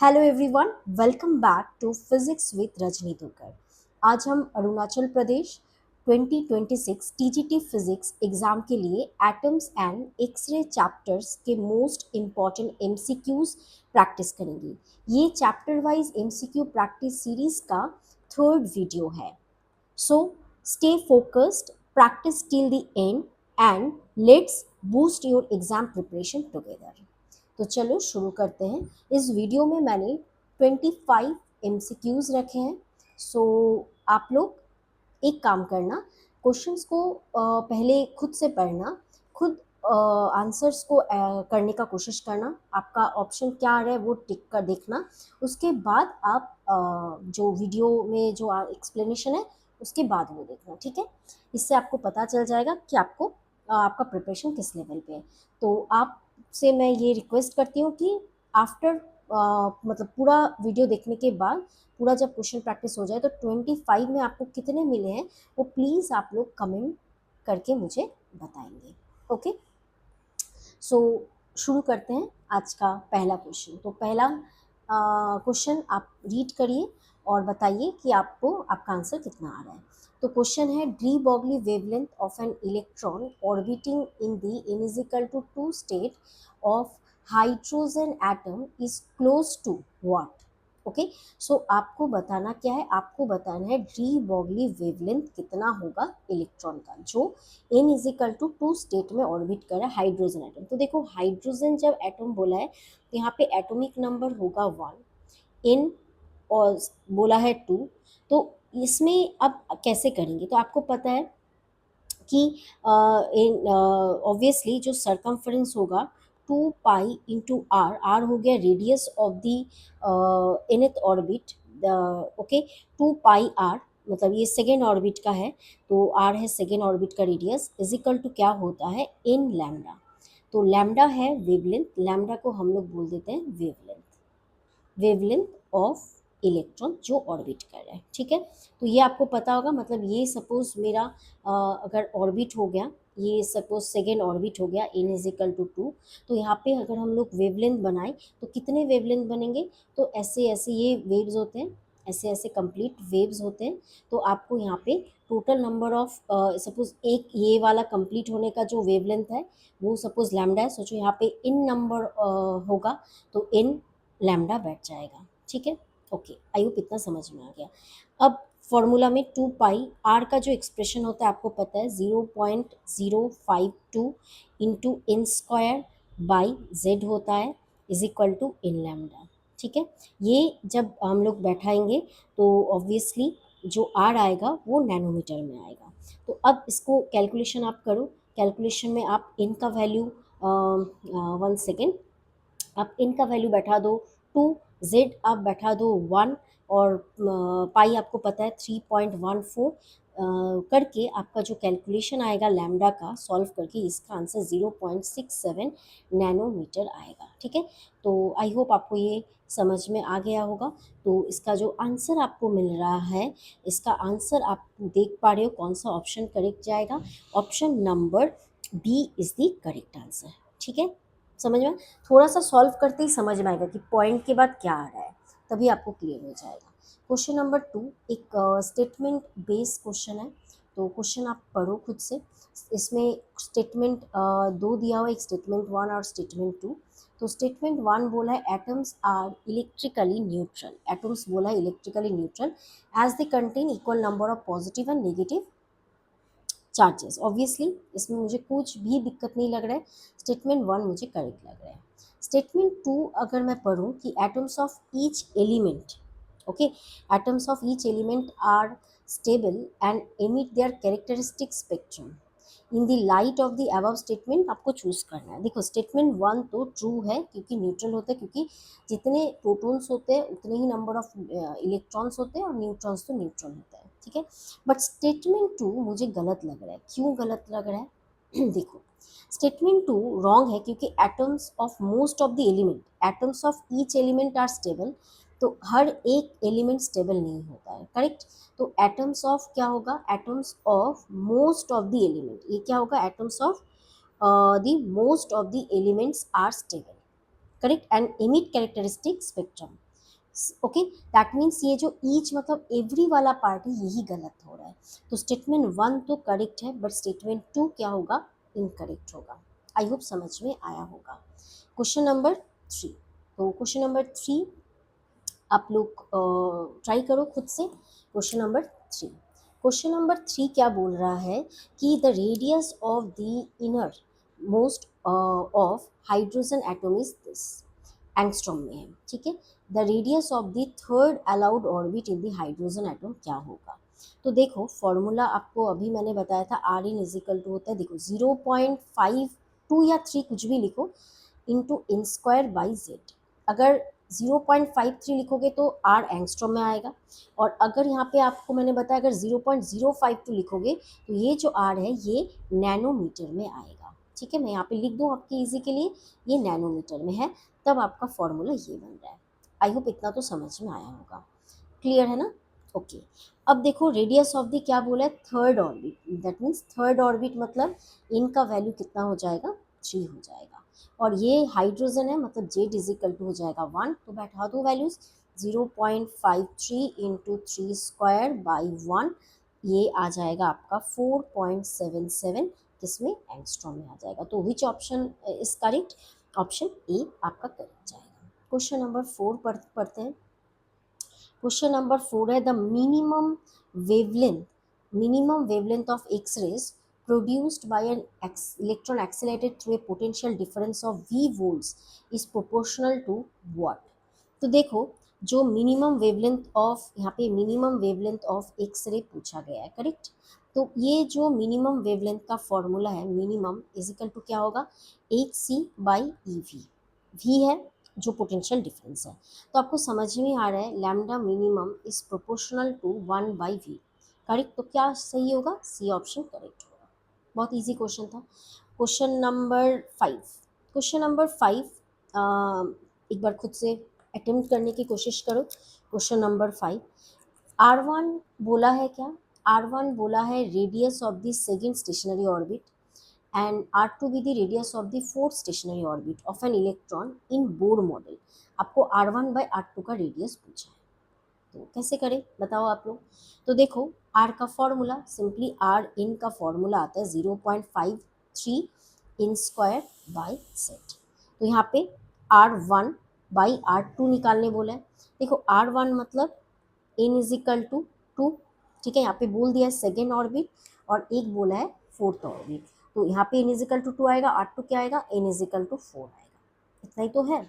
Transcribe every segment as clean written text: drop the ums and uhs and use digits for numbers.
Hello everyone, welcome back to physics with Rajni Durgar. आज हम Arunachal Pradesh 2026 TGT physics exam के लिए एटम्स एंड एक्सरे चैप्टर्स के मोस्ट इम्पॉर्टेंट एमसीक्यूज प्रैक्टिस करेंगे। ये chapter wise MCQ practice series का थर्ड वीडियो है। So stay focused, practice till the end and let's boost your exam preparation together. तो चलो शुरू करते हैं। इस वीडियो में मैंने 25 एमसीक्यूज रखे हैं। सो आप लोग एक काम करना, क्वेश्चंस को पहले खुद से पढ़ना, खुद आंसर्स को करने का कोशिश करना। आपका ऑप्शन क्या आ रहा है वो टिक कर देखना। उसके बाद आप जो वीडियो में जो एक्सप्लेनेशन है उसके बाद वो देखना, ठीक है। इससे आपको पता चल जाएगा कि आपको आपका प्रिपरेशन किस लेवल पे है। तो आप से मैं ये रिक्वेस्ट करती हूँ कि आफ्टर मतलब पूरा वीडियो देखने के बाद पूरा जब क्वेश्चन प्रैक्टिस हो जाए तो 25 में आपको कितने मिले हैं वो प्लीज़ आप लोग कमेंट करके मुझे बताएंगे। ओके, सो शुरू करते हैं आज का पहला क्वेश्चन। तो पहला क्वेश्चन आप रीड करिए और बताइए कि आपको आपका आंसर कितना आ रहा है। तो क्वेश्चन है, de Broglie wavelength of an electron orbiting in the n is equal to 2 state of hydrogen atom is close to what? Okay, so आपको बताना क्या है, आपको बताना है डी बॉगली वेवलेंथ कितना होगा इलेक्ट्रॉन का जो n is equal to 2 state में ऑर्बिट कर रहा है हाइड्रोजन एटम। तो देखो हाइड्रोजन जब एटम बोला है तो यहाँ पे एटॉमिक नंबर होगा 1, n और बोला है 2। तो इसमें अब कैसे करेंगे, तो आपको पता है कि ऑब्वियसली जो सरकमफ्रेंस होगा 2 पाई इंटू आर, आर हो गया radius of the nth orbit. Okay, 2 pi r मतलब ये सेकेंड ऑर्बिट का है, तो आर है सेकेंड ऑर्बिट का रेडियस, इजिकल टू क्या होता है इन लैम्डा। तो लैम्डा है वेवलेंथ, लैम्डा को हम लोग बोल देते हैं वेवलेंथ, वेवलेंथ ऑफ इलेक्ट्रॉन जो ऑर्बिट कर रहा है, ठीक है। तो ये आपको पता होगा, मतलब ये सपोज मेरा अगर ऑर्बिट हो गया, ये सपोज सेकेंड ऑर्बिट हो गया n इज इक्वल टू 2। तो यहाँ पे अगर हम लोग वेवलेंथ बनाए तो कितने वेवलेंथ बनेंगे, तो ऐसे ऐसे ये वेव्स होते हैं, ऐसे ऐसे कंप्लीट वेव्स होते हैं। तो आपको यहाँ पे टोटल नंबर ऑफ सपोज एक ये वाला कंप्लीट होने का जो वेवलेंथ है वो सपोज लैम्डा है, सोचो यहाँ पे इन नंबर होगा तो इन लैम्डा बैठ जाएगा, ठीक है। ओके, आई होप इतना समझ में आ गया। अब फॉर्मूला में 2 पाई आर का जो एक्सप्रेशन होता है आपको पता है 0.052 into n square by z होता है is equal to n lambda, ठीक है। ये जब हम लोग बैठाएंगे तो ऑब्वियसली जो आर आएगा वो नैनोमीटर में आएगा। तो अब इसको कैलकुलेशन आप करो, कैलकुलेशन में आप इन का वैल्यू 1 सेकेंड, आप इनका वैल्यू बैठा दो 2, जेड आप बैठा दो 1, और पाई आपको पता है 3.14 करके आपका जो कैलकुलेशन आएगा लैम्डा का सॉल्व करके इसका आंसर 0.67 नैनोमीटर आएगा, ठीक है। तो आई होप आपको ये समझ में आ गया होगा। तो इसका जो आंसर आपको मिल रहा है, इसका आंसर आप देख पा रहे हो कौन सा ऑप्शन करेक्ट जाएगा, option number B is the correct answer, ठीक है। समझ में, थोड़ा सा सॉल्व करते ही समझ में आएगा कि पॉइंट के बाद क्या आ रहा है, तभी आपको क्लियर हो जाएगा। क्वेश्चन नंबर 2 एक स्टेटमेंट बेस्ड क्वेश्चन है। तो क्वेश्चन आप पढ़ो खुद से। इसमें स्टेटमेंट 2 दिया हुआ, एक स्टेटमेंट 1 और स्टेटमेंट 2। तो स्टेटमेंट 1 बोला है atoms are electrically neutral, atoms बोला है electrically neutral as they contain equal number of positive and negative charges. Obviously इसमें मुझे कुछ भी दिक्कत नहीं लग रहा है, स्टेटमेंट 1 मुझे करेक्ट लग रहा है। स्टेटमेंट 2 अगर मैं पढ़ूँ कि atoms of each element, okay, atoms of each element are stable and emit their characteristic spectrum in the light of the above statement, आपको चूज करना है। देखो स्टेटमेंट 1 तो ट्रू है क्योंकि न्यूट्रल होता है, क्योंकि जितने प्रोटॉन्स होते हैं उतने ही नंबर ऑफ इलेक्ट्रॉन्स होते हैं और न्यूट्रॉन्स तो न्यूट्रॉन होता है, ठीक है। बट स्टेटमेंट 2 मुझे गलत लग रहा है, क्यों गलत लग रहा है देखो स्टेटमेंट 2 रॉन्ग है क्योंकि atoms of most of the element, atoms of each element are stable, तो हर एक एलिमेंट स्टेबल नहीं होता है, करेक्ट। तो एटम्स ऑफ क्या होगा, atoms of most of the element, ये क्या होगा, atoms of the most of the elements are stable, correct, and emit characteristic spectrum. Okay, that means ये जो ईच मतलब एवरी वाला पार्ट है यही गलत हो रहा है। तो स्टेटमेंट 1 तो करेक्ट है, बट स्टेटमेंट 2 क्या होगा, इनकरेक्ट होगा। आई होप समझ में आया होगा। क्वेश्चन नंबर 3, तो क्वेश्चन नंबर 3 आप लोग ट्राई करो खुद से। क्वेश्चन नंबर 3, क्वेश्चन नंबर 3 क्या बोल रहा है कि the radius of the inner most of hydrogen atom is this, angstrom में है, ठीक है। The radius of the third allowed orbit in the hydrogen atom क्या होगा। तो देखो फॉर्मूला आपको अभी मैंने बताया था, आर इन इजिकल टू होता है, देखो 0.52 या 3 कुछ भी लिखो, into n square by Z. अगर 0.53 लिखोगे तो आर एंगस्ट्रॉम में आएगा, और अगर यहाँ पे आपको मैंने बताया अगर 0.052 लिखोगे तो ये जो आर है ये नैनोमीटर में आएगा, ठीक है। मैं यहाँ पे लिख दूँ आपके इजी के लिए, ये नैनोमीटर में है, तब आपका फॉर्मूला ये बन रहा है। आई होप इतना तो समझ में आया होगा, क्लियर है ना। ओके, अब देखो रेडियस ऑफ द क्या बोला है, third orbit, that means third orbit मतलब इनका वैल्यू कितना हो जाएगा, 3 हो जाएगा, और ये हाइड्रोजन है मतलब जेड इजिकल टू हो जाएगा 1, तो बैठा दो वैल्यूज, 0.53 इंटू 3 स्क्वायर बाई 1, ये आ जाएगा आपका 4.77, किसमें, एंगस्ट्रॉम में आ जाएगा। तो which option is correct, option A आपका करेक्ट जाएगा। क्वेश्चन नंबर 4 पढ़ते हैं। क्वेश्चन नंबर 4 है the minimum wavelength of X rays produced by an electron accelerated through a potential difference of v volts is proportional to what। तो देखो जो minimum wavelength of, यहाँ पे minimum wavelength of X ray पूछा गया है, correct. तो ये जो मिनिमम वेवलेंथ का फॉर्मूला है, मिनिमम इजिकल टू क्या होगा, h C by e V, V है जो पोटेंशियल डिफरेंस है। तो आपको समझ में आ रहा है lambda minimum is proportional to 1 by V, correct. तो क्या सही होगा, सी ऑप्शन करेक्ट होगा। बहुत इजी क्वेश्चन था। क्वेश्चन नंबर 5, क्वेश्चन नंबर 5 एक बार खुद से अटेम्प्ट करने की कोशिश करो। क्वेश्चन नंबर 5, R1 बोला है क्या, R1 बोला है radius of the second stationery orbit and R2 be the radius of the fourth stationary orbit of an electron in Bohr model। आपको R1 by R2 का रेडियस पूछा है, तो कैसे करें बताओ आप लोग। तो देखो R का फॉर्मूला सिंपली R इन का फॉर्मूला आता है 0.53 इन स्क्वायर बाई सेट। तो यहाँ पे R1 बाई R2 निकालने बोला है। देखो R1 मतलब इन इज इक्वल टू 2, ठीक है, यहाँ पे बोल दिया है सेकेंड ऑर्बिट, और एक बोला है फोर्थ ऑर्बिट। तो यहाँ पे इन इजिकल टू 2 आएगा, R2 क्या आएगा, इन इजिकल टू 4 आएगा, इतना ही तो है,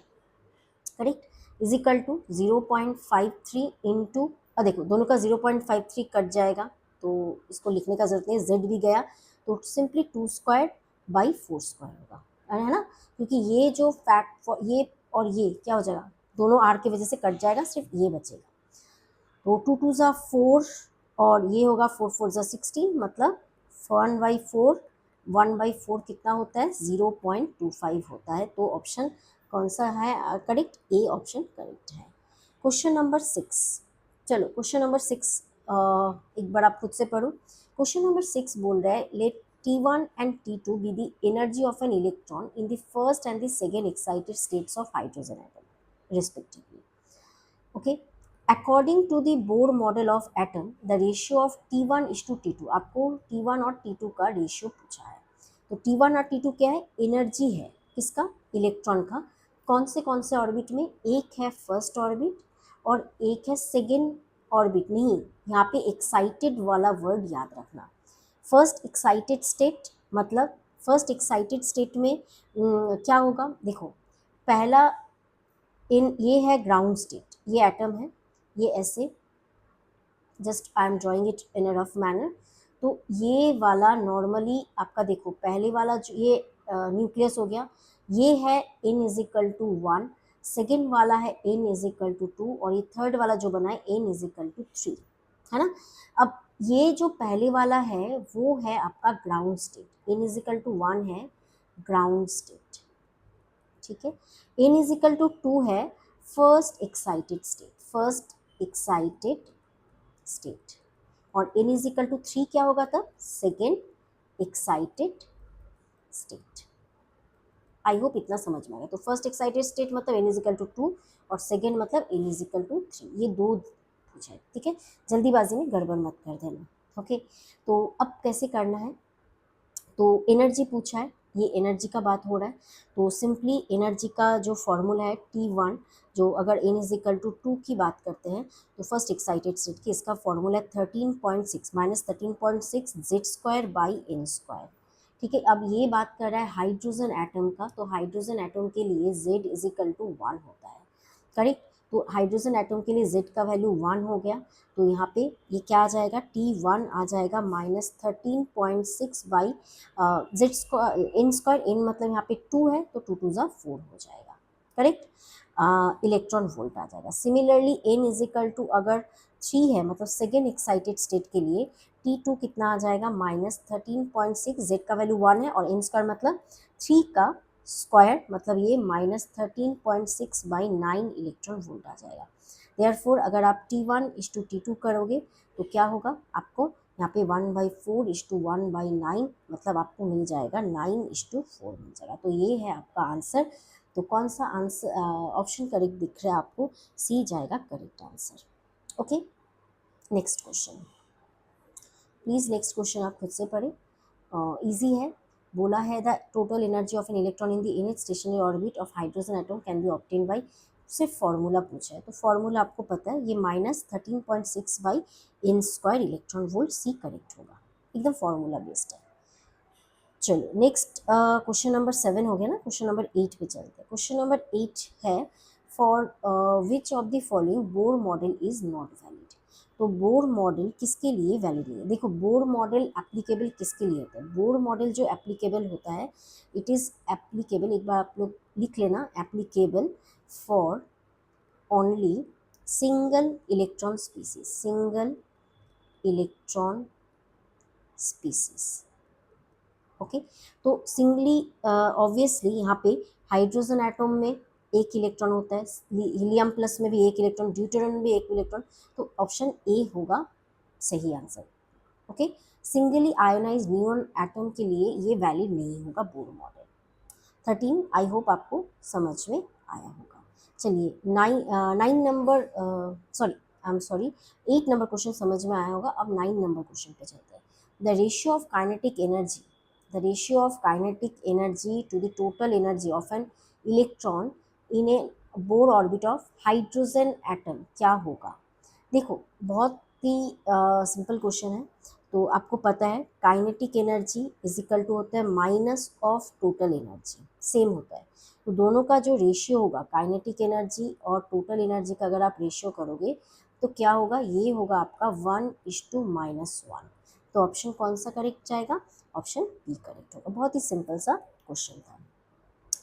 करेक्ट। इजिकल टू 0.53 इंटू, देखो दोनों का 0.53 कट जाएगा, तो इसको लिखने का जरूरत नहीं, जेड भी गया, तो सिंपली 2 स्क्वायर बाई 4 स्क्वायर होगा, है ना। क्योंकि ये जो फैक्ट, ये और ये क्या हो जाएगा, दोनों आर की वजह से कट जाएगा, सिर्फ ये बचेगा। तो 2 2 ज़ा 4, और ये होगा 4 4 ज़ा 16, मतलब 1/4, 1/4 कितना होता है, 0.25 होता है। तो ऑप्शन कौन सा है करेक्ट, ए ऑप्शन करेक्ट है। क्वेश्चन नंबर 6, चलो क्वेश्चन नंबर 6 एक बार आप खुद से पढ़ो। क्वेश्चन नंबर 6 बोल रहा है late T1 and T2 be the energy of an electron in the first and the second excited states of hydrogen atom respectively। Okay, according to the Bohr model of atom the ratio of T1 is to T2, आपको T1 और T2 का ratio पूछा है। तो T1 और T2 क्या है, energy है किसका, इलेक्ट्रॉन का। कौन से ऑर्बिट में, एक है फर्स्ट ऑर्बिट और एक है सेकेंड ऑर्बिट, नहीं यहाँ पे एक्साइटेड वाला वर्ड याद रखना। फर्स्ट एक्साइटेड स्टेट मतलब फर्स्ट एक्साइटेड स्टेट में क्या होगा, देखो पहला इन, ये है ग्राउंड स्टेट, ये एटम है, ये ऐसे just I am drawing it in a rough manner. तो ये वाला नॉर्मली आपका देखो पहले वाला जो ये न्यूक्लियस हो गया, ये है n is equal to 1, second वाला है n इज इक्वल टू 2, और ये थर्ड वाला जो बना है n इज इक्वल टू 3, है ना। अब ये जो पहले वाला है वो है आपका ground state, n is equal to 1 है ग्राउंड स्टेट, ठीक है। n इज इक्वल टू 2 है first excited state, first excited state, और n इज इक्वल टू 3 क्या होगा तब, सेकेंड एक्साइटेड स्टेट। आई होप इतना समझ में आ गया। तो फर्स्ट एक्साइटेड स्टेट मतलब n इजिकल टू 2 और सेकेंड मतलब n इजिकल टू 3, ये दो पूछा है, ठीक है। जल्दीबाजी में गड़बड़ मत कर देना, ओके। तो अब कैसे करना है, तो एनर्जी पूछा है, ये एनर्जी का बात हो रहा है, तो सिंपली एनर्जी का जो फॉर्मूला है T1, जो अगर n इज इक्वल टू 2 की बात करते हैं तो फर्स्ट एक्साइटेड स्टेट की इसका फॉर्मूला है 13.6 minus 13.6 z square by n square, ठीक है। अब ये बात कर रहा है हाइड्रोजन एटम का, तो हाइड्रोजन एटम के लिए z इज इक्वल टू 1 होता है, करेक्ट। तो हाइड्रोजन एटम के लिए z का वैल्यू 1 हो गया, तो यहाँ पे ये क्या आ जाएगा, T1 आ जाएगा minus 13.6 by z square n square, n मतलब यहाँ पे 2 है तो 2 2 ज़ा 4 हो जाएगा, करेक्ट। इलेक्ट्रॉन वोल्ट आ जाएगा। सिमिलरली n इजिकल टू अगर 3 है मतलब सेकेंड एक्साइटेड स्टेट के लिए T2 कितना आ जाएगा, माइनस 13.6, जेड का वैल्यू 1 है और एन स्क्वायर मतलब 3 का स्क्वायर, मतलब ये माइनस 13.6 बाई 9 इलेक्ट्रॉन वोल्ट आ जाएगा। देयरफॉर अगर आप T1 इज टू T2 करोगे तो क्या होगा, आपको यहाँ पे 1/4 इज टू 1/9, मतलब आपको मिल जाएगा 9:4 मिल जाएगा। तो ये है आपका आंसर। तो कौन सा आंसर ऑप्शन करेक्ट दिख रहा है आपको, सी जाएगा correct answer, okay. Next question, please next question आप खुद से पढ़ें, इजी है। बोला है the total energy of an electron in the nth stationary orbit of hydrogen atom can be obtain by, सिर्फ फार्मूला पूछा है तो फार्मूला आपको पता है, ये minus 13.6 by n square electron volt, C correct होगा, एकदम फार्मूला बेस्ड है। चलो नेक्स्ट क्वेश्चन नंबर 7 हो गया ना, क्वेश्चन नंबर 8 पे चलते हैं। क्वेश्चन नंबर 8 है for which of the following Bohr model is not valid. तो बोर मॉडल किसके लिए वैलिड नहीं है, देखो बोर मॉडल एप्लीकेबल किसके लिए होता है, बोर मॉडल जो एप्लीकेबल होता है, इट इज़ एप्लीकेबल, एक बार आप लोग लिख लेना, applicable for only single electron species, single electron species, okay. तो सिंगली ऑब्वियसली यहाँ पे हाइड्रोजन एटम में एक इलेक्ट्रॉन होता है, हीलियम प्लस में भी एक इलेक्ट्रॉन, ड्यूटेरियम में भी एक इलेक्ट्रॉन, तो ऑप्शन ए होगा सही answer, okay. Singly ionize neon atom के लिए ये वैलिड नहीं होगा बोर मॉडल। 13 आई होप आपको समझ में आया होगा। चलिए 9 number I am sorry 8 number question समझ में आया होगा, अब 9 नंबर क्वेश्चन पे चलते हैं। The ratio of kinetic energy, the ratio of kinetic energy to the total energy of an electron in a Bohr orbit of hydrogen atom क्या होगा। देखो बहुत ही सिंपल क्वेश्चन है, तो आपको पता है kinetic energy is equal to होता है minus of total energy, same होता है। तो दोनों का जो रेशियो होगा काइनेटिक एनर्जी और टोटल एनर्जी का अगर आप रेशियो करोगे तो क्या होगा, ये होगा आपका 1:-1। तो ऑप्शन कौन सा करेक्ट जाएगा, ऑप्शन बी करेक्ट होगा। बहुत ही सिंपल सा क्वेश्चन था।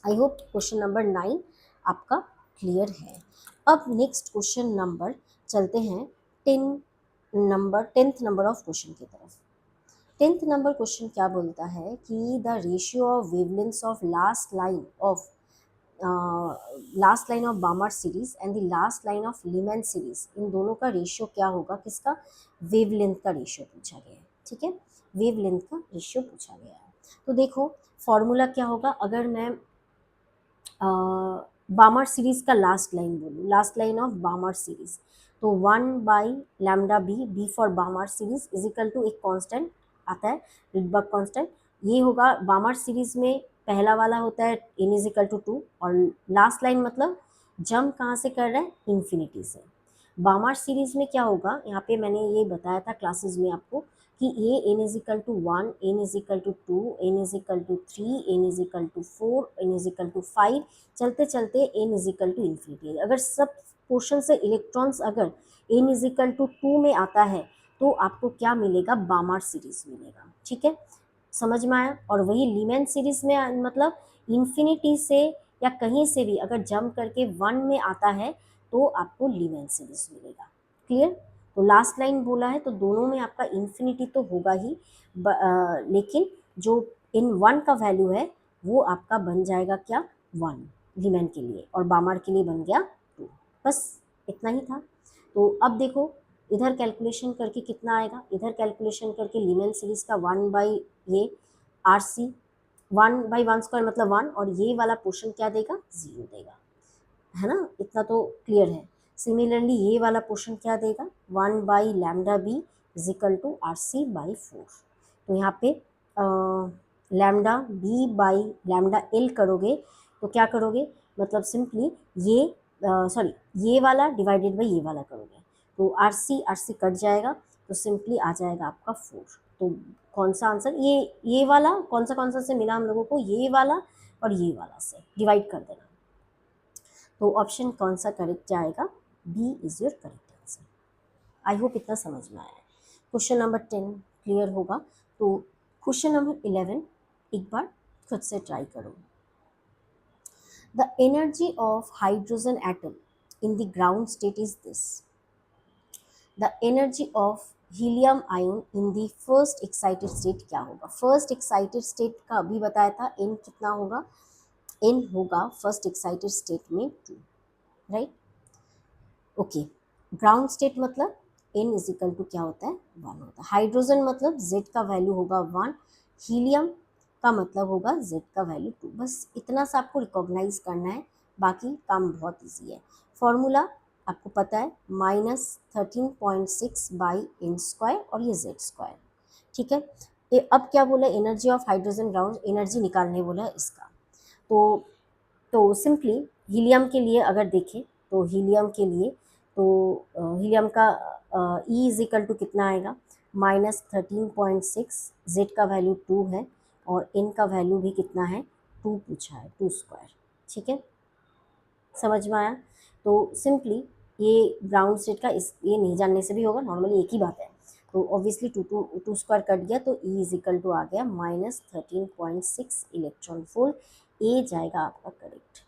आई होप क्वेश्चन नंबर 9 आपका क्लियर है। अब नेक्स्ट क्वेश्चन नंबर चलते हैं 10th नंबर ऑफ क्वेश्चन की तरफ। 10th नंबर क्वेश्चन क्या बोलता है कि the ratio of wavelengths of last line of Balmer series and the last line of Lyman series, इन दोनों का रेशियो क्या होगा, किसका, वेवलेंथ का रेशियो पूछा गया है, ठीक है। वेवलेंथ का रेशियो पूछा गया है। तो देखो फॉर्मूला क्या होगा, अगर मैं बामर सीरीज का लास्ट लाइन बोलूँ, last line of Balmer series, तो 1/λb, b for Balmer series is equal to एक कांस्टेंट आता है रिडबर्ग कांस्टेंट, ये होगा बामर सीरीज में पहला वाला होता है n इज इक्वल टू 2 और लास्ट लाइन मतलब जंप कहाँ से कर रहा है, इन्फिनिटी से। बामर सीरीज में क्या होगा, यहाँ पे मैंने ये बताया था क्लासेस में आपको कि ये n is equal to 1, n is equal to 2, n is equal to 3, n is equal to 4, n is equal to 5, चलते चलते n is equal to infinity. अगर सब पोर्शन से इलेक्ट्रॉन्स अगर n इज इक्वल टू 2 में आता है तो आपको क्या मिलेगा, बामर सीरीज मिलेगा, ठीक है, समझ में आया। और वही लीमैन सीरीज में मतलब इन्फिनिटी से या कहीं से भी अगर जंप करके 1 में आता है तो आपको लीमैन सीरीज मिलेगा, क्लियर। तो लास्ट लाइन बोला है तो दोनों में आपका इन्फिनिटी तो होगा ही, लेकिन जो इन 1 का वैल्यू है वो आपका बन जाएगा क्या, 1 लीमैन के लिए, और बामर के लिए बन गया 2, बस इतना ही था। तो अब देखो इधर कैलकुलेशन करके कितना आएगा, इधर कैलकुलेशन करके लीमैन सीरीज का 1 बाई ये RC 1/1² मतलब 1, और ये वाला पोर्शन क्या देगा, 0 देगा, है ना, इतना तो क्लियर है। सिमिलरली ये वाला पोर्शन क्या देगा, 1/λb is equal to RC/4। तो यहाँ पे lambda b by lambda l करोगे तो क्या करोगे, मतलब सिंपली ये सॉरी ये वाला डिवाइडेड बाई ये वाला करोगे तो RC कट जाएगा, तो सिंपली आ जाएगा आपका 4। तो कौन सा आंसर, ये वाला कौन सा से मिला हम लोगों को, ये वाला और ये वाला से डिवाइड कर देना। तो ऑप्शन कौन सा करेक्ट जाएगा, B is your correct answer. I hope इतना समझ में आया है। क्वेश्चन नंबर 10 क्लियर होगा। तो क्वेश्चन नंबर 11 एक बार खुद से ट्राई करो। The energy of hydrogen atom in the ground state is this. The energy of helium ion in the first excited state क्या होगा। फर्स्ट एक्साइटेड स्टेट का अभी बताया था, एन कितना होगा, एन होगा फर्स्ट एक्साइटेड स्टेट में 2, राइट। ओके, ग्राउंड स्टेट मतलब n इज इक्वल टू क्या होता है, 1 होता है। हाइड्रोजन मतलब z का वैल्यू होगा 1, हीलियम का मतलब होगा z का वैल्यू 2। बस इतना सा आपको रिकॉग्नाइज करना है, बाकी काम बहुत इजी है। फॉर्मूला आपको पता है, -13.6/n² और ये z², ठीक है। अब क्या बोला, energy of hydrogen ground, energy निकालने बोला है इसका। तो सिंपली हीलियम के लिए अगर देखें तो हीलियम के लिए तो हीलियम का ई इज इक्वल टू कितना आएगा, -13.6, जेड का वैल्यू 2 है और एन का वैल्यू भी कितना है, 2 पूछा है, 2², ठीक है, समझ में आया। तो सिंपली ये ग्राउंड स्टेट का ये नहीं जानने से भी होगा, नॉर्मली एक ही बात है। तो ऑब्वियसली 2² कट गया तो ई इज इक्वल टू आ गया -13.6 इलेक्ट्रॉन वोल्ट। ए जाएगा आपका करेक्ट,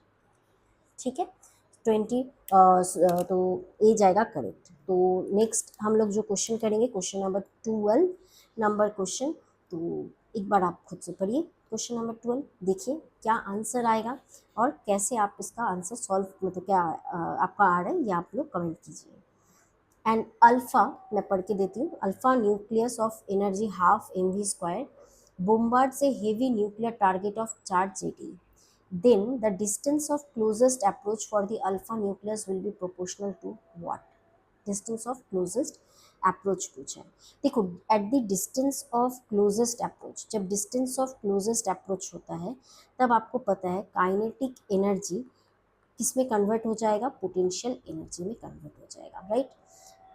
ठीक है। 20 तो ए जाएगा करेक्ट। तो नेक्स्ट हम लोग जो क्वेश्चन करेंगे, क्वेश्चन नंबर 12 नंबर क्वेश्चन। तो एक बार आप खुद से पढ़िए क्वेश्चन नंबर 12, देखिए क्या आंसर आएगा और कैसे आप इसका आंसर सॉल्व, मतलब क्या आपका आ रहा है, ये आप लोग कमेंट कीजिए। एंड अल्फा, मैं पढ़ के देती हूँ, alpha nucleus of energy half mv² bombards a heavy nuclear target of charge JT, then the distance of closest approach for the alpha nucleus will be proportional to what? Distance of closest approach पूछा है। देखो, at the distance of closest approach, जब distance of closest approach होता है तब आपको पता है काइनेटिक एनर्जी किसमें कन्वर्ट हो जाएगा, पोटेंशियल एनर्जी में कन्वर्ट हो जाएगा, राइट।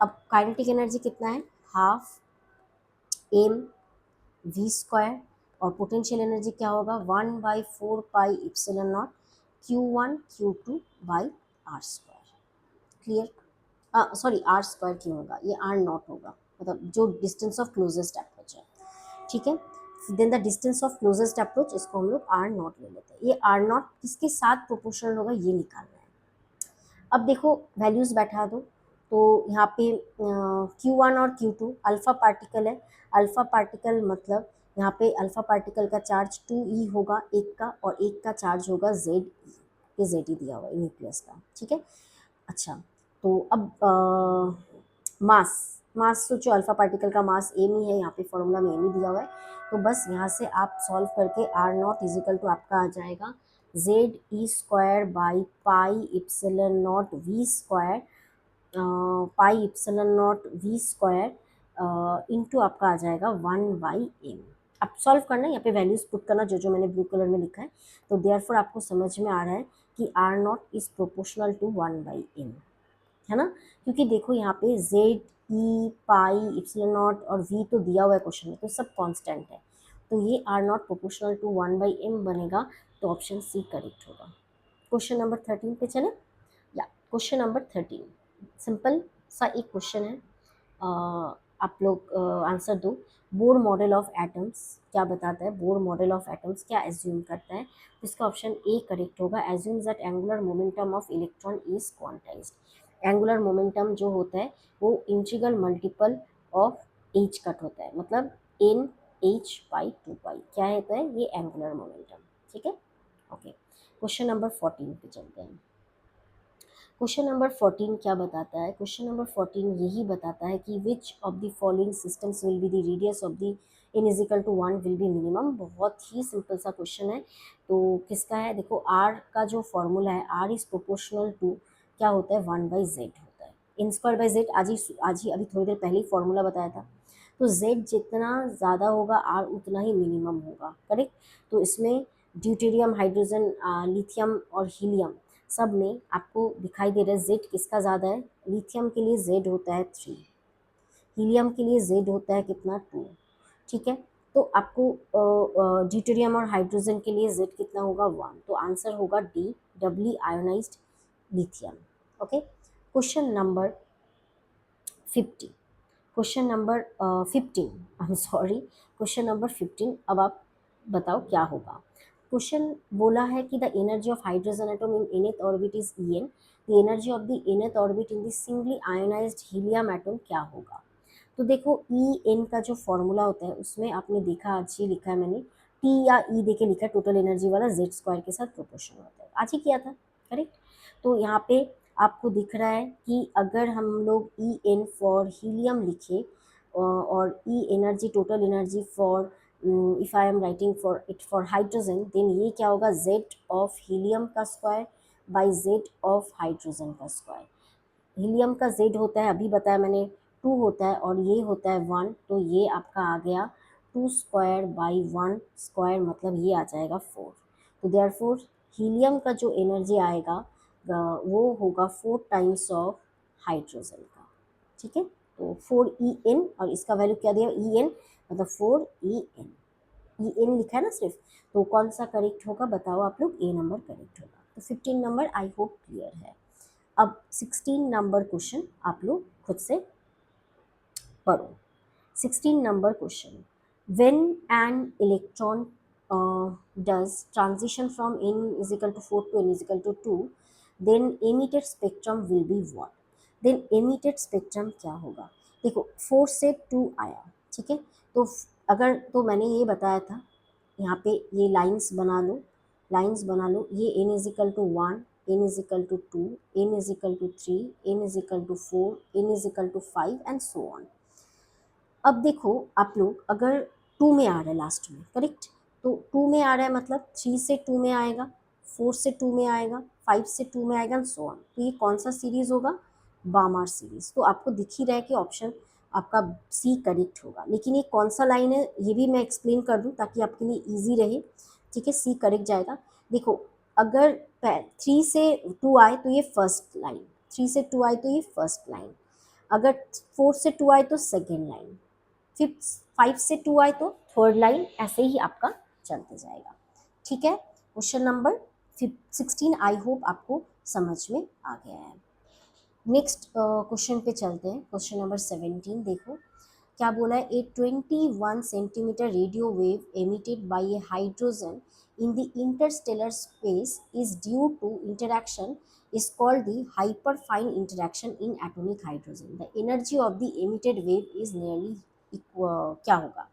अब काइनेटिक एनर्जी कितना है, हाफ mv² और पोटेंशियल एनर्जी क्या होगा, 1/4πε0 Q1 Q2/r², clear. Sorry r² क्यों होगा, ये r0 होगा, मतलब जो डिस्टेंस ऑफ क्लोजेस्ट अप्रोच है, ठीक है। Then the distance of closest approach, इसको हम लोग r0 ले लेते हैं। ये r0 किसके साथ प्रोपोर्शनल होगा, ये निकालना है। अब देखो वैल्यूज बैठा दो, तो यहाँ पे Q1 और Q2 अल्फा पार्टिकल है, अल्फा पार्टिकल मतलब यहाँ पे अल्फा पार्टिकल का चार्ज 2e होगा एक का, और एक का चार्ज होगा Ze, ये Ze दिया हुआ है न्यूक्लियस का, ठीक है। अच्छा, तो अब मास मास सोचो, अल्फा पार्टिकल का मास एम ही है, यहाँ पे फॉर्मूला में एम ही दिया हुआ है। तो बस यहाँ से आप सॉल्व करके r0 इज इक्वल टू आपका आ जाएगा Ze²/πε0v², πε0v² इंटू आपका आ जाएगा 1/m। अब सॉल्व करना है, यहाँ पे वैल्यूज पुट करना जो जो मैंने ब्लू कलर में लिखा है। तो देयरफॉर आपको समझ में आ रहा है कि r0 is proportional to 1/m, है ना। क्योंकि देखो यहाँ पे Z, E, पाई, ε0 और v तो दिया हुआ है क्वेश्चन में, तो सब कांस्टेंट है। तो ये r0 प्रोपोर्शनल टू 1/m बनेगा, तो ऑप्शन सी करेक्ट होगा। क्वेश्चन नंबर 13 पे चले, या क्वेश्चन नंबर 13 सिंपल सा एक क्वेश्चन है, आप लोग आंसर दो। बोर मॉडल ऑफ एटम्स क्या बताता है, बोर मॉडल ऑफ एटम्स क्या एज्यूम करता है। इसका ऑप्शन ए करेक्ट होगा, assumes that angular momentum of electron is quantized. Angular momentum जो होता है वो integral multiple of H cut होता है, मतलब एन h/2π क्या होता है, ये एंगुलर मोमेंटम, ठीक है। ओके, क्वेश्चन नंबर 14 पे चलते हैं। क्वेश्चन नंबर 14 क्या बताता है, क्वेश्चन नंबर 14 यही बताता है कि which of the following systems will be the radius of the n is equal to 1 will be minimum. बहुत ही सिंपल सा क्वेश्चन है। तो किसका है, देखो r का जो फॉर्मूला है r इज प्रोपोर्शनल टू क्या होता है 1/z होता है। इन स्क्वायर बाई जेड आज ही अभी थोड़ी देर पहले ही फॉर्मूला बताया था। तो z जितना ज़्यादा होगा r उतना ही मिनिमम होगा, करेक्ट। तो इसमें ड्यूटेरियम, हाइड्रोजन, लिथियम और हीलियम सब में आपको दिखाई दे रहा है z किसका ज़्यादा है। लिथियम के लिए z होता है 3, हीलियम के लिए z होता है कितना 2, ठीक है। तो आपको ड्यूटेरियम और हाइड्रोजन के लिए z कितना होगा 1। तो आंसर होगा D, doubly ionised lithium. Okay, question number 50, question number 15, I am sorry, question number 15। अब आप बताओ क्या होगा। क्वेश्चन बोला है कि the energy of hydrogen atom in इनेट orbit is En, the energy of the इनेट orbit in the singly ionised helium atom क्या होगा। तो देखो En का जो फॉर्मूला होता है उसमें आपने देखा, आज ही लिखा है मैंने, T या E देके लिखा है, टोटल एनर्जी वाला z स्क्वायर के साथ प्रोपोर्शनल होता है, आज ही किया था, करेक्ट। तो यहाँ पे आपको दिख रहा है कि अगर हम लोग En फॉर हीलियम लिखे और E energy, total energy for, if I am writing for it for hydrogen, then ये क्या होगा z ऑफ हीलियम का square by z of hydrogen का स्क्वायर। हीलियम का z होता है, अभी बताया मैंने 2 होता है और ये होता है 1, तो ये आपका आ गया 2 स्क्वायर बाई 1 स्क्वायर, मतलब ये आ जाएगा 4। तो देयरफॉर हीलियम का जो एनर्जी आएगा वो होगा 4 टाइम्स ऑफ हाइड्रोजन का, ठीक है। तो 4En और इसका वैल्यू क्या दिया En, मतलब 4En, En लिखा है ना सिर्फ, तो कौन सा करेक्ट होगा बताओ आप लोग, ए नंबर करेक्ट होगा। तो 15 नंबर आई होप क्लियर है। अब 16 नंबर क्वेश्चन आप लोग खुद से पढ़ो। 16 number question, when an electron does transition from n is equal to 4 to n is equal to 2, then emitted spectrum will be what। then emitted spectrum क्या होगा। देखो 4 से 2 आया, ठीक है। तो अगर तो मैंने ये बताया था, यहाँ पे ये लाइंस बना लो, लाइंस बना लो, ये n is equal to 1, n is equal to 2, n is equal to 3, n is equal to 4, n is equal to 5 and so on. अब देखो आप लोग अगर 2 में आ रहा है लास्ट में, करेक्ट, तो 2 में आ रहा है मतलब 3 से 2 में आएगा, 4 से 2 में आएगा, 5 से 2 में आएगा एंड सो ऑन। तो ये कौन सा सीरीज होगा, बामार सीरीज। तो आपको दिख ही रहा है कि ऑप्शन आपका सी करेक्ट होगा। लेकिन ये कौन सा लाइन है ये भी मैं एक्सप्लेन कर दूं ताकि आपके लिए ईजी रहे, ठीक है। सी करेक्ट जाएगा। देखो अगर 3 से 2 आए तो ये फर्स्ट लाइन, 3 से 2 आए तो ये फर्स्ट लाइन, अगर 4 से 2 आए तो सेकेंड लाइन, फिर 5 से 2 आए तो थर्ड लाइन, ऐसे ही आपका चलते जाएगा, ठीक है। क्वेश्चन नंबर 16 आई होप आपको समझ में आ गया है। नेक्स्ट क्वेश्चन पे चलते हैं, क्वेश्चन नंबर 17। देखो क्या बोला है, ए 21 centimetre radio wave emitted by A hydrogen in the interstellar space is due to interaction is called the hyperfine interaction in atomic hydrogen. The energy of the emitted wave is nearly equal, क्या होगा।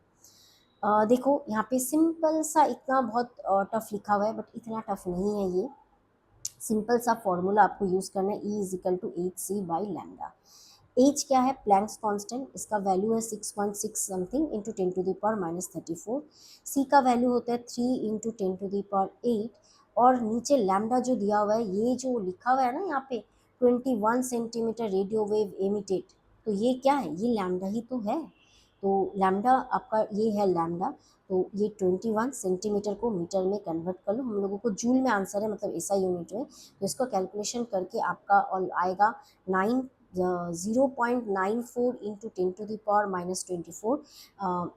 देखो यहाँ पे simple सा, इतना बहुत tough लिखा हुआ है बट इतना टफ नहीं है ये। सिंपल सा फॉर्मूला आपको यूज करना है, E is equal to H C by lambda. H क्या है, प्लैंक्स कांस्टेंट, इसका वैल्यू है 6.6 something into 10 to the power -34। C का वैल्यू होता है 3 इंटू 10 टू द पावर 8, और नीचे लैम्डा जो दिया हुआ है, ये जो लिखा हुआ है ना यहाँ पे 21 सेंटीमीटर रेडियो वेव एमिटेड, तो ये क्या है, ये लैम्डा ही तो है। तो लैम्डा आपका ये है लैम्डा, तो ये 21 सेंटीमीटर को मीटर में कन्वर्ट कर लो, हम लोगों को जूल में आंसर है, मतलब ऐसा यूनिट में, तो इसको कैलकुलेशन करके आपका और आएगा 0.94 इंटू 10 टू द पावर -24।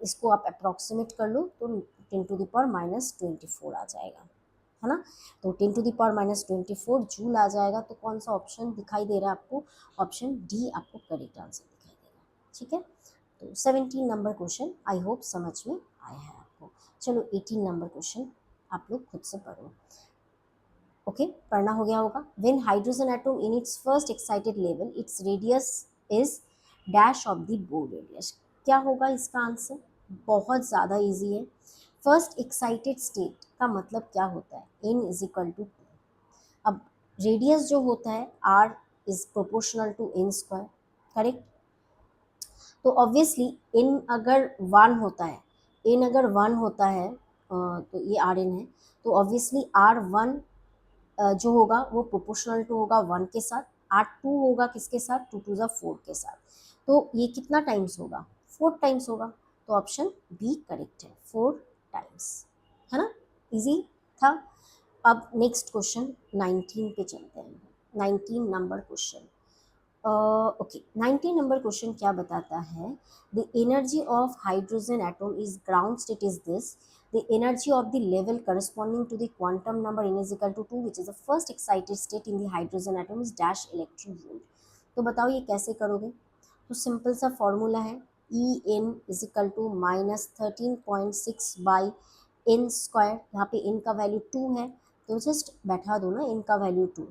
इसको आप अप्रॉक्सीमेट कर लो तो 10 टू द पावर -24 आ जाएगा, है ना। तो 10 टू द पावर -24 जूल आ जाएगा। तो कौन सा ऑप्शन दिखाई दे रहा है आपको, ऑप्शन डी आपको करेक्ट आंसर दिखाई देगा, ठीक है। तो 17 नंबर क्वेश्चन आई होप समझ में आया है आपको। चलो 18 नंबर क्वेश्चन आप लोग खुद से पढ़ो। ओके, पढ़ना हो गया होगा। When hydrogen atom in its first excited level its radius is dash of the bore radius, क्या होगा इसका आंसर, बहुत ज़्यादा इजी है। फर्स्ट एक्साइटेड स्टेट का मतलब क्या होता है, n इज इक्वल टू 2। अब रेडियस जो होता है r is proportional to n square, correct. तो ऑब्वियसली n अगर 1 होता है एन अगर 1 होता है तो ये आर एन है, तो ऑब्वियसली आर वन जो होगा वो प्रोपोर्शनल टू होगा 1 के साथ, आर टू होगा किसके साथ, 2 टू ज़ 4 के साथ। तो ये कितना टाइम्स होगा, 4 टाइम्स होगा। तो ऑप्शन बी करेक्ट है, 4 टाइम्स, है ना, इजी था। अब नेक्स्ट क्वेश्चन 19 पे चलते हैं, 19 number question. Okay, 19 number question क्या बताता है, the energy of hydrogen atom is ground state is this, the energy of the level corresponding to the quantum number n is equal to 2 which is the first excited state in the hydrogen atom is dash electron volt। तो बताओ ये कैसे करोगे। तो simple सा formula है, E n is equal to -13.6 by n square, यहाँ पे एन का वैल्यू 2 है तो जस्ट बैठा दो ना एन का वैल्यू 2,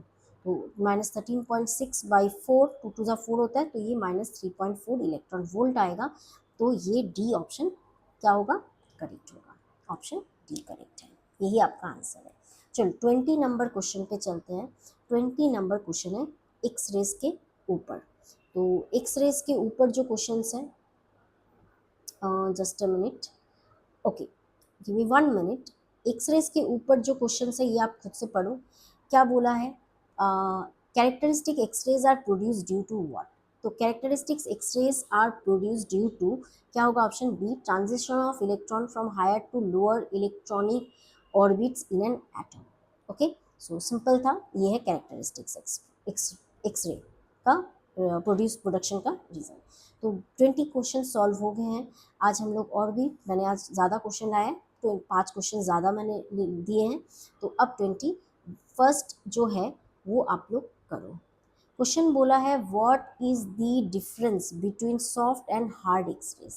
तो -13.6 बाई 4, 2 टू ज़ा 4 होता है तो ये -3.4 इलेक्ट्रॉन वोल्ट आएगा। तो ये डी ऑप्शन क्या होगा, करेक्ट होगा, ऑप्शन डी करेक्ट है, यही आपका आंसर है। चलो 20 नंबर क्वेश्चन पे चलते हैं। 20 नंबर क्वेश्चन है एक्स रेस के ऊपर। तो एक्स रेस के ऊपर जो क्वेश्चंस हैं, just a minute, okay give me 1 minute. X rays के ऊपर जो क्वेश्चन है ये आप खुद से पढ़ो। क्या बोला है, characteristic X-rays are produce due to what. तो characteristics X-rays are produce due to, क्या होगा, option B transition of electron from higher to lower electronic orbits in an atom. Okay, so simple था, ये है कैरेक्टरिस्टिक्स एक्सरे का production का reason. तो 20 question solve हो गए हैं आज हम लोग, और भी मैंने आज ज़्यादा क्वेश्चन लाए हैं तो 5 क्वेश्चन ज़्यादा मैंने दिए हैं। तो अब 21st जो है वो आप लोग करो। क्वेश्चन बोला है what is the difference between soft and hard X rays.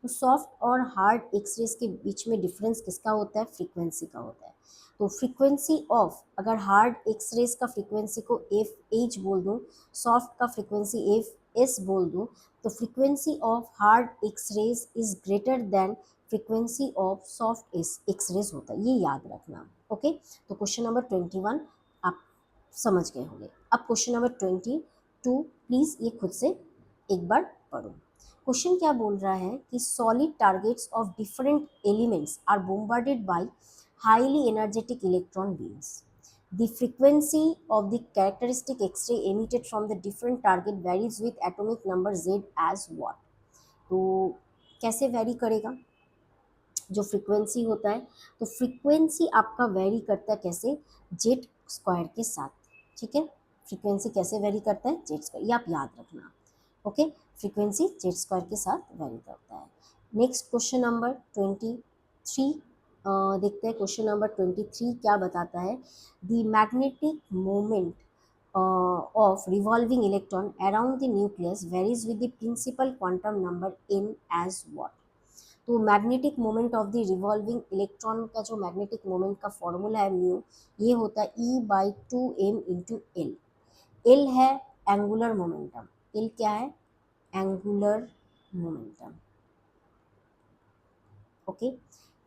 तो सॉफ्ट और हार्ड एक्सरेज के बीच में डिफरेंस किसका होता है, फ्रीक्वेंसी का होता है। तो फ्रीक्वेंसी ऑफ, अगर हार्ड एक्सरेज का फ्रीक्वेंसी को एफ एच बोल दूँ, सॉफ्ट का फ्रीक्वेंसी एफ एस बोल दूँ, तो frequency of hard x rays is greater than frequency of soft x rays होता है, ये याद रखना। ओके, तो क्वेश्चन नंबर 21 आप समझ गए होंगे। अब क्वेश्चन नंबर 22 प्लीज़ ये खुद से एक बार पढ़ो। क्वेश्चन क्या बोल रहा है कि solid targets of different elements are bombarded by highly energetic electron beams. The frequency of the characteristic X-ray emitted from the different target varies with atomic number Z as what। तो कैसे vary करेगा, जो frequency होता है, तो frequency आपका very करता है कैसे, जेड स्क्वायर के साथ, ठीक है। फ्रीक्वेंसी कैसे वेरी करता है, जेड स्क्वायर, ये आप याद रखना। ओके, फ्रीक्वेंसी जेड स्क्वायर के साथ वेरी करता है। नेक्स्ट क्वेश्चन नंबर 23 देखते हैं। क्वेश्चन नंबर 23 क्या बताता है, the magnetic moment of revolving electron around the nucleus varies with the principal quantum number n as what। तो magnetic moment of the revolving electron का जो मैग्नेटिक मोमेंट का formula है म्यू, ये होता है E/2m इंटू एल। एल है angular momentum, L क्या है, एंगुलर मोमेंटम। ओके,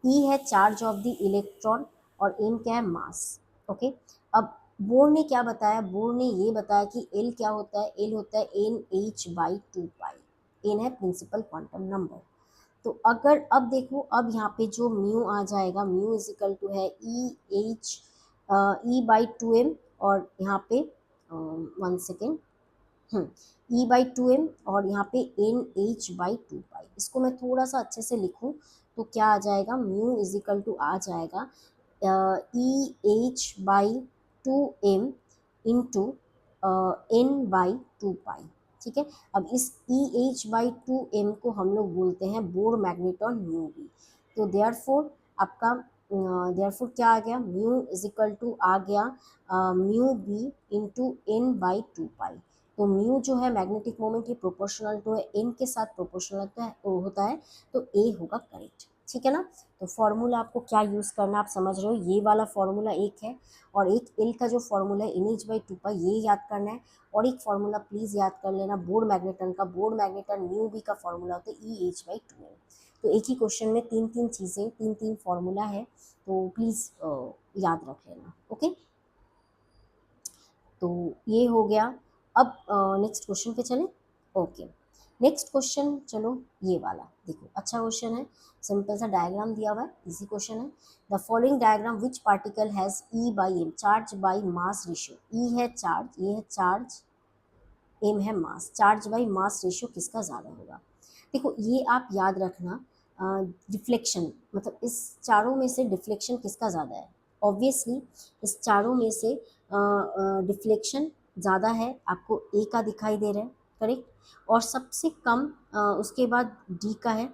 ई है चार्ज ऑफ द इलेक्ट्रॉन और एम क्या है, मास। ओके, अब बोर ने क्या बताया, बोर ने ये बताया कि एल क्या होता है, एल होता है NH/2 पाई, एन है प्रिंसिपल क्वांटम नंबर। तो अगर अब देखो, अब यहाँ पे जो म्यू आ जाएगा, म्यू इज इक्वल टू है E/2m, और यहाँ पे 1 सेकेंड, E/2m और यहाँ पे NH/2 पाई। इसको मैं थोड़ा सा अच्छे से लिखूँ तो क्या आ जाएगा, म्यू इज इक्वल टू आ जाएगा EH/2m इंटू N/2 पाई, ठीक है। अब इस EH/2m को हम लोग बोलते हैं बोर मैग्नेटॉन म्यू बी। तो देयरफॉर आपका देयरफॉर क्या आ गया, म्यू इज इक्वल टू आ गया म्यू बी इंटू N/2 पाई। तो म्यू जो है मैग्नेटिक मोमेंट, ये प्रोपोर्शनल टू है एन के साथ प्रोपोर्शनल होता है, तो ए होगा करेक्ट, ठीक है ना। तो फॉर्मूला आपको क्या यूज़ करना आप समझ रहे हो, ये वाला फॉर्मूला एक है, और एक एल का जो फॉर्मूला है NH/2 पाई, ये याद करना है। और एक फॉर्मूला प्लीज़ याद कर लेना बोर मैग्नेटन का, बोर मैग्नेटन म्यू बी का फॉर्मूला होता है EH/2m। तो एक ही क्वेश्चन में तीन तीन चीज़ें, तीन तीन फॉर्मूला है, तो प्लीज़ याद रख लेना। ओके, तो ये हो गया। अब नेक्स्ट क्वेश्चन पे चलें। ओके, नेक्स्ट क्वेश्चन, चलो ये वाला देखो, अच्छा क्वेश्चन है, सिंपल सा डायग्राम दिया हुआ है, इजी क्वेश्चन है। The following diagram which particle has e by m, charge by mass ratio, e है चार्ज, ये है चार्ज, एम है mass, charge by mass ratio किसका ज़्यादा होगा। देखो ये आप याद रखना, डिफ्लेक्शन मतलब इस चारों में से डिफ्लेक्शन किसका ज़्यादा है, ऑब्वियसली इस चारों में से डिफ्लेक्शन ज़्यादा है, आपको ए का दिखाई दे रहा है, करेक्ट, और सबसे कम उसके बाद डी का है,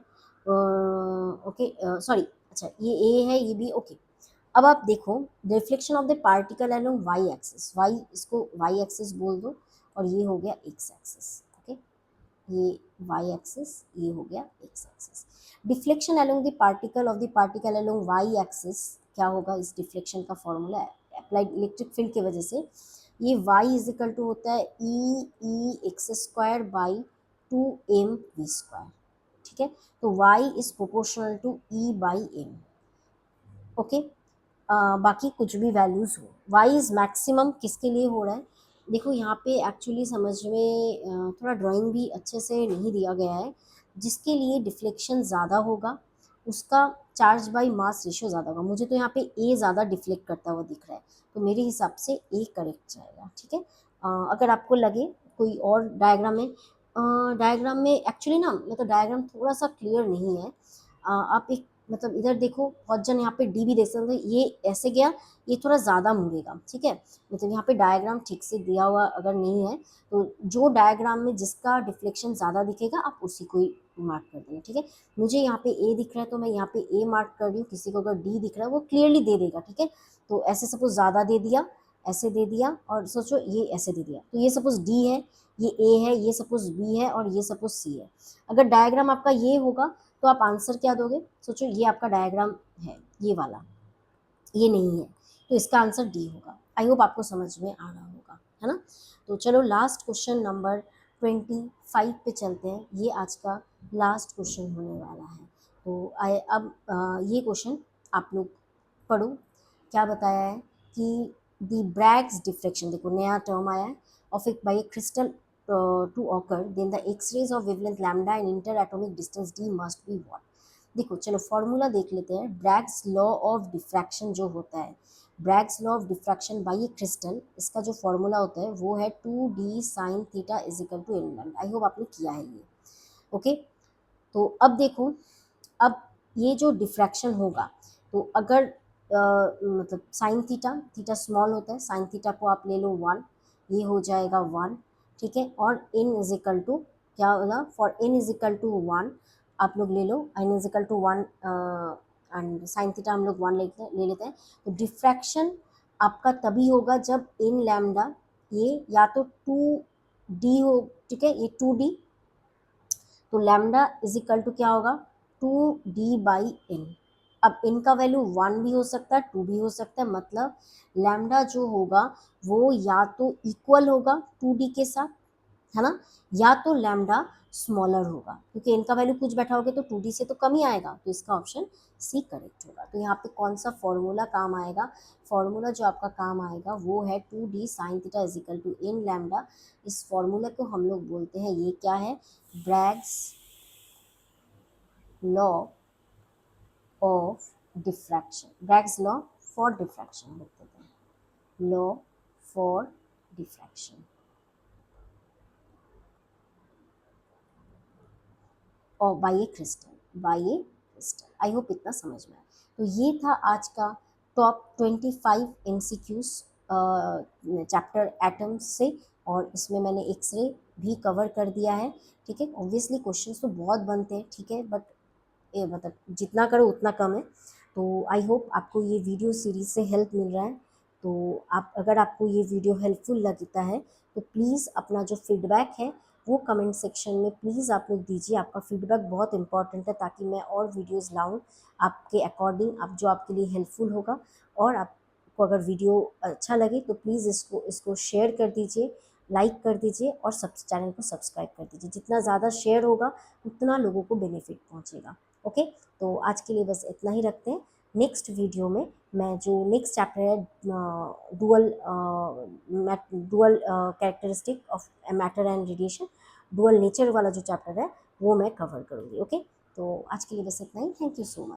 ओके सॉरी, अच्छा ये ए है, ये भी ओके। अब आप देखो, reflection of the particle along Y axis, Y इसको वाई एक्सिस बोल दो, और ये हो गया एक्स एक्सिस, ओके, ये वाई एक्सिस, ये हो गया X axis. Deflection along the particle of the particle along Y axis क्या होगा, इस डिफ्लेक्शन का फॉर्मूला है अप्लाइड इलेक्ट्रिक फील्ड की वजह से, ये y इज इक्वल टू होता है e x square by 2m v square, ठीक है, तो y is proportional to e by m, okay. बाकी कुछ भी वैल्यूज हो, वाई इज मैक्सिमम किसके लिए हो रहा है, देखो यहाँ पे एक्चुअली समझ में थोड़ा ड्राइंग भी अच्छे से नहीं दिया गया है, जिसके लिए डिफ्लेक्शन ज़्यादा होगा उसका चार्ज बाई मास रेशियो ज़्यादा होगा। मुझे तो यहाँ पे ए ज़्यादा डिफ्लेक्ट करता हुआ दिख रहा है, तो मेरे हिसाब से ए करेक्ट जाएगा, ठीक है। अगर आपको लगे कोई और डायग्राम में एक्चुअली ना मतलब डायग्राम थोड़ा सा क्लियर नहीं है, आप एक मतलब इधर देखो, बहुत जन यहाँ पे डी भी देख सकते हैं, ये ऐसे गया, ये थोड़ा ज़्यादा मुड़ेगा, ठीक है, मतलब यहाँ पे डायग्राम ठीक से दिया हुआ अगर नहीं है तो जो डायग्राम में जिसका डिफ्लेक्शन ज़्यादा दिखेगा आप उसी को ही मार्क कर देना, ठीक है। मुझे यहाँ पे ए दिख रहा है तो मैं यहाँ पे ए मार्क कर रही हूँ, किसी को अगर डी दिख रहा है वो क्लियरली दे देगा, ठीक है। तो ऐसे सपोज ज़्यादा दे दिया, ऐसे दे दिया, और सोचो ये ऐसे दे दिया, तो ये सपोज डी है, ये ए है, ये सपोज बी है, और ये सपोज सी है। अगर डायग्राम आपका ये होगा तो आप आंसर क्या दोगे, सोचो ये आपका डायग्राम है ये वाला, ये नहीं है, तो इसका आंसर डी होगा। आई होप आपको समझ में आ रहा होगा, है ना। तो चलो लास्ट क्वेश्चन नंबर 25 पे चलते हैं, ये आज का लास्ट क्वेश्चन होने वाला है। तो आए अब ये क्वेश्चन आप लोग पढ़ो, क्या बताया है कि द ब्रैग्स डिफ्रेक्शन, देखो नया टर्म आया है, ऑफ एक by crystal to occur then the X rays of wavelength lambda and interatomic distance D must be what. देखो चलो फॉर्मूला देख लेते हैं, ब्रैग्स लॉ ऑफ डिफ्रैक्शन जो होता है, Bragg's law of diffraction by a crystal, इसका जो फॉर्मूला होता है वो है 2d sine theta is equal to n. I hope आपने किया है ये, ओके। तो अब देखो, अब ये जो डिफ्रैक्शन होगा, तो अगर मतलब साइन थीटा, थीटा स्मॉल होता है, साइन थीटा को आप ले लो 1, ये हो जाएगा 1, ठीक है, और n इज इक्वल टू क्या होगा, for n is equal to 1 आप लोग ले लो, n is equal to 1 and sine theta हम लोग 1 ले लेते हैं। तो डिफ्रैक्शन आपका तभी होगा जब इन लैम्डा ये या तो 2d हो, ठीक है, ये 2d, तो लैम्डा इज इक्वल टू क्या होगा 2d बाई एन। अब इनका वैल्यू 1 भी हो सकता है, 2 भी हो सकता है, मतलब लैम्डा जो होगा वो या तो इक्वल होगा 2d के साथ, है ना, या तो लैम्डा स्मॉलर होगा, क्योंकि इनका वैल्यू कुछ बैठा होगा तो 2d से तो कम ही आएगा, तो इसका ऑप्शन सी करेक्ट होगा। तो यहाँ पे कौन सा फॉर्मूला काम आएगा, फॉर्मूला जो आपका काम आएगा वो है 2d sine theta is equal to n lambda. इस फॉर्मूला को हम लोग बोलते हैं, ये क्या है, Bragg's law of diffraction, Bragg's law for diffraction लिख देते हैं, लॉ फॉर डिफ्रैक्शन और by a crystal, by a crystal. I hope इतना समझ में आया। तो ये था आज का टॉप 25 एमसीक्यूज चैप्टर एटम्स से, और इसमें मैंने एक्सरे भी कवर कर दिया है, ठीक है। ऑब्वियसली क्वेश्चंस तो बहुत बनते हैं, ठीक है, बट मतलब जितना करो उतना कम है। तो आई होप आपको ये वीडियो सीरीज से हेल्प मिल रहा है। तो आप अगर आपको ये वीडियो हेल्पफुल लगता है तो प्लीज़ अपना जो फीडबैक है वो कमेंट सेक्शन में प्लीज़ आप लोग दीजिए। आपका फीडबैक बहुत इंपॉर्टेंट है, ताकि मैं और वीडियोस लाऊं आपके अकॉर्डिंग, आप जो आपके लिए हेल्पफुल होगा। और आपको अगर वीडियो अच्छा लगे तो प्लीज़ इसको शेयर कर दीजिए, लाइक कर दीजिए, और चैनल को सब्सक्राइब कर दीजिए। जितना ज़्यादा शेयर होगा उतना लोगों को बेनिफिट पहुँचेगा, ओके। तो आज के लिए बस इतना ही रखते हैं। नेक्स्ट वीडियो में मैं जो नेक्स्ट चैप्टर है dual characteristic of matter and radiation, dual nature वाला जो चैप्टर है वो मैं कवर करूँगी। ओके, तो आज के लिए बस इतना ही। Thank you so much.